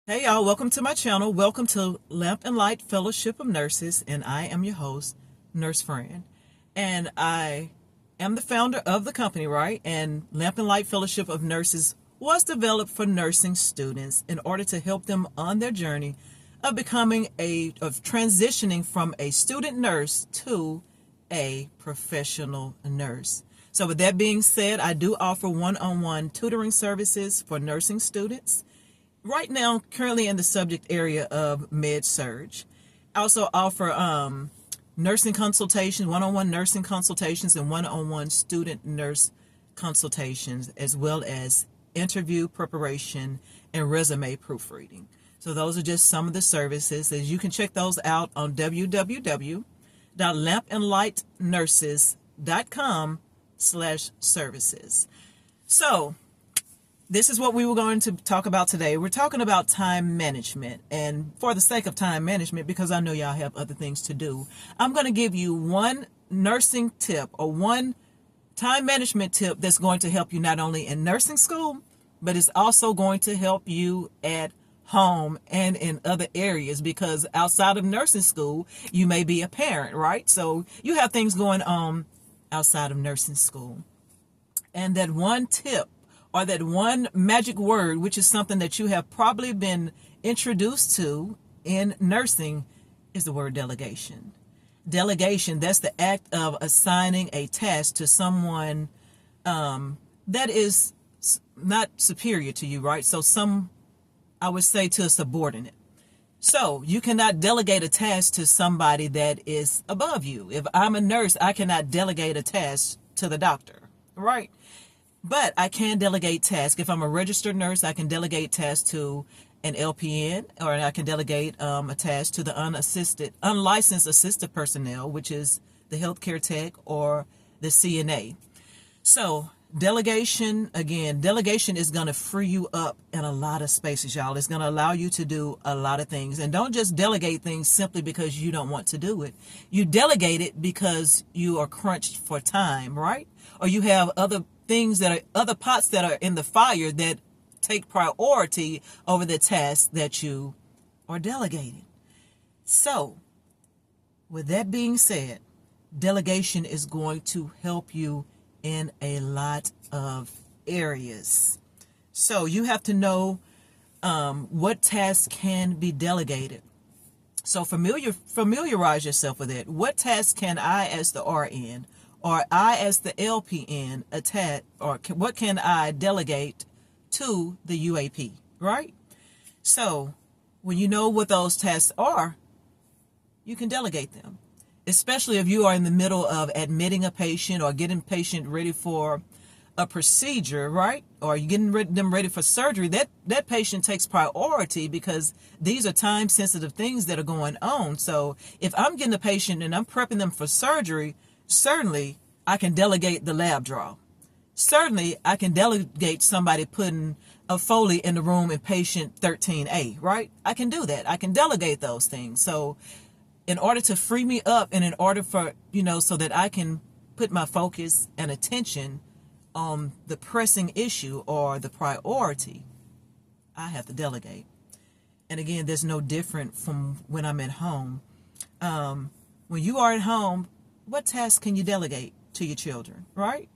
Hey y'all, welcome to my channel. Welcome to Lamp and Light Fellowship of Nurses, and I am your host, Nurse Fran. And I am the founder of the company, right? And Lamp and Light Fellowship of Nurses was developed for nursing students in order to help them on their journey of transitioning from a student nurse to a professional nurse. So with that being said, I do offer one-on-one tutoring services for nursing students. Right now, currently in the subject area of med surg. I also offer nursing consultations, one-on-one nursing consultations, and one-on-one student nurse consultations, as well as interview preparation and resume proofreading. So those are just some of the services. As you can check those out on www.lampandlightnurses.com/services. So this is what we were going to talk about today. We're talking about time management. And for the sake of time management, because I know y'all have other things to do, I'm going to give you one nursing tip or one time management tip that's going to help you not only in nursing school, but it's also going to help you at home and in other areas, because outside of nursing school, you may be a parent, right? So you have things going on outside of nursing school. And that one tip, or that one magic word, which is something that you have probably been introduced to in nursing, is the word delegation. Delegation, that's the act of assigning a task to someone that is not superior to you, right? So I would say to a subordinate. So you cannot delegate a task to somebody that is above you. If I'm a nurse, I cannot delegate a task to the doctor, right? But I can delegate tasks. If I'm a registered nurse, I can delegate tasks to an LPN, or I can delegate a task to the unlicensed assisted personnel, which is the healthcare tech or the CNA. So delegation is going to free you up in a lot of spaces, y'all. It's going to allow you to do a lot of things. And don't just delegate things simply because you don't want to do it. You delegate it because you are crunched for time, right? Or you have other pots that are in the fire that take priority over the task that you are delegating. So, with that being said, delegation is going to help you in a lot of areas. So you have to know what tasks can be delegated. So familiarize yourself with it. What tasks can I, as the RN, or I, as the LPN, what can I delegate to the UAP, right? So when you know what those tasks are, you can delegate them, especially if you are in the middle of admitting a patient or getting patient ready for a procedure, right? Or you're getting them ready for surgery. That patient takes priority because these are time-sensitive things that are going on. So if I'm getting a patient and I'm prepping them for surgery, certainly I can delegate the lab draw. Certainly I can delegate somebody putting a Foley in the room in patient 13A, right? I can do that. I can delegate those things. So in order to free me up and in order for, so that I can put my focus and attention on the pressing issue or the priority, I have to delegate. And again, there's no different from when I'm at home. When you are at home, what tasks can you delegate to your children, right?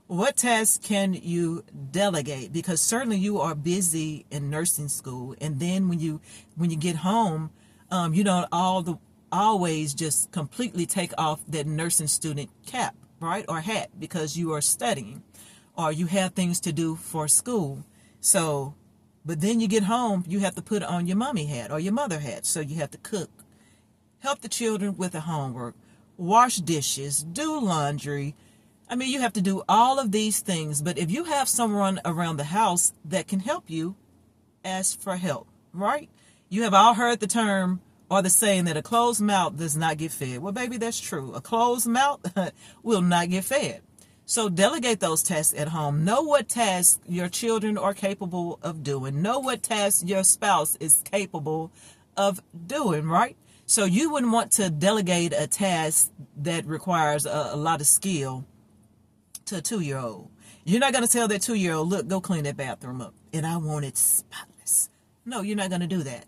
What tasks can you delegate? Because certainly you are busy in nursing school. And then when you get home, you don't always just completely take off that nursing student cap, right? Or hat, because you are studying or you have things to do for school. So, but then you get home, you have to put on your mommy hat or your mother hat. So you have to cook, help the children with the homework, wash dishes, do laundry. I mean, you have to do all of these things. But if you have someone around the house that can help you, ask for help, right? You have all heard the term or the saying that a closed mouth does not get fed. Well, baby, that's true. A closed mouth will not get fed. So delegate those tasks at home. Know what tasks your children are capable of doing. Know what tasks your spouse is capable of doing, right? So you wouldn't want to delegate a task that requires a lot of skill to a 2-year-old. You're not going to tell that 2-year-old, look, go clean that bathroom up. And I want it spotless. No, you're not going to do that.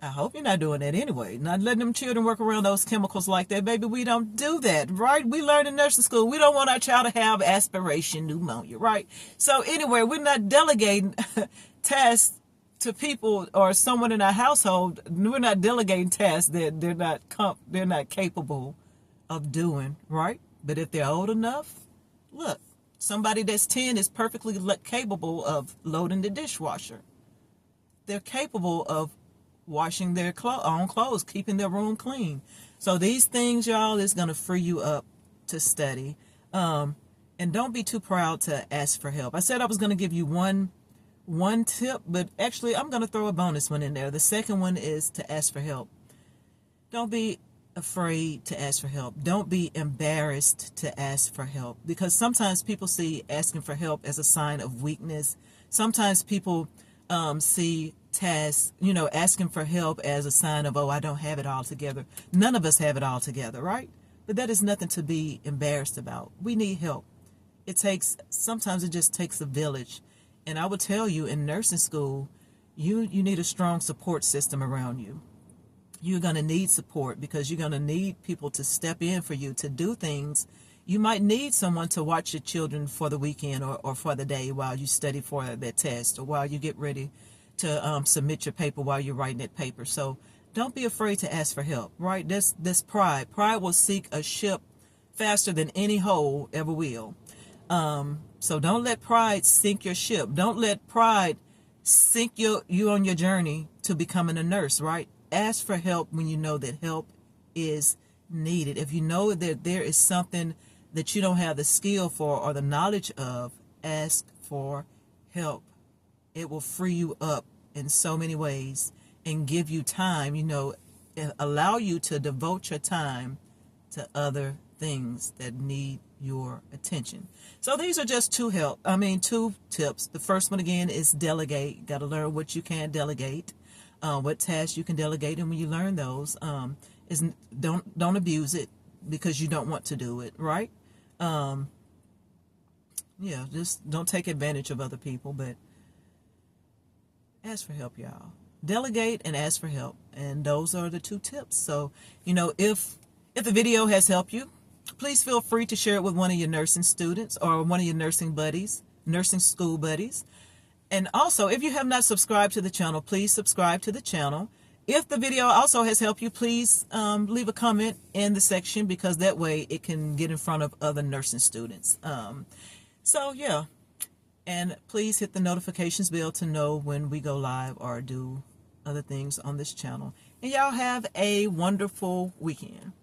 I hope you're not doing that anyway. Not letting them children work around those chemicals like that. Baby, we don't do that, right? We learn in nursing school. We don't want our child to have aspiration pneumonia, right? So anyway, we're not delegating tasks to people or someone in our household. We're not delegating tasks that they're not capable of doing, right? But if they're old enough, look, somebody that's 10 is perfectly capable of loading the dishwasher. They're capable of washing their own clothes, keeping their room clean. So these things, y'all, is going to free you up to study. And don't be too proud to ask for help. I said I was going to give you one tip, but actually I'm going to throw a bonus one in there. The second one is to ask for help. Don't be afraid to ask for help. Don't be embarrassed to ask for help, because sometimes people see asking for help as a sign of weakness. Sometimes people see tasks, asking for help as a sign of, oh, I don't have it all together. None of us have it all together, right? But that is nothing to be embarrassed about. We need help. Sometimes it just takes a village. And I would tell you, in nursing school, you need a strong support system around you. You're going to need support, because you're going to need people to step in for you to do things. You might need someone to watch your children for the weekend or for the day while you study for that test, or while you get ready to submit your paper, while you're writing that paper. So don't be afraid to ask for help, right? This pride will seek a ship faster than any hole ever will. So don't let pride sink your ship. Don't let pride sink you on your journey to becoming a nurse, right? Ask for help when you know that help is needed. If you know that there is something that you don't have the skill for or the knowledge of, ask for help. It will free you up in so many ways and give you time, allow you to devote your time to other things that need your attention. So these are just two tips. The first one, again, is delegate. Got to learn what you can delegate, what tasks you can delegate, and when you learn those, don't abuse it because you don't want to do it, right? Just don't take advantage of other people, but ask for help, y'all. Delegate and ask for help, and those are the two tips. So, if the video has helped you, please feel free to share it with one of your nursing students or one of your nursing school buddies. And also, if you have not subscribed to the channel, please subscribe to the channel. If the video also has helped you, please leave a comment in the section, because that way it can get in front of other nursing students. And please hit the notifications bell to know when we go live or do other things on this channel. And y'all have a wonderful weekend.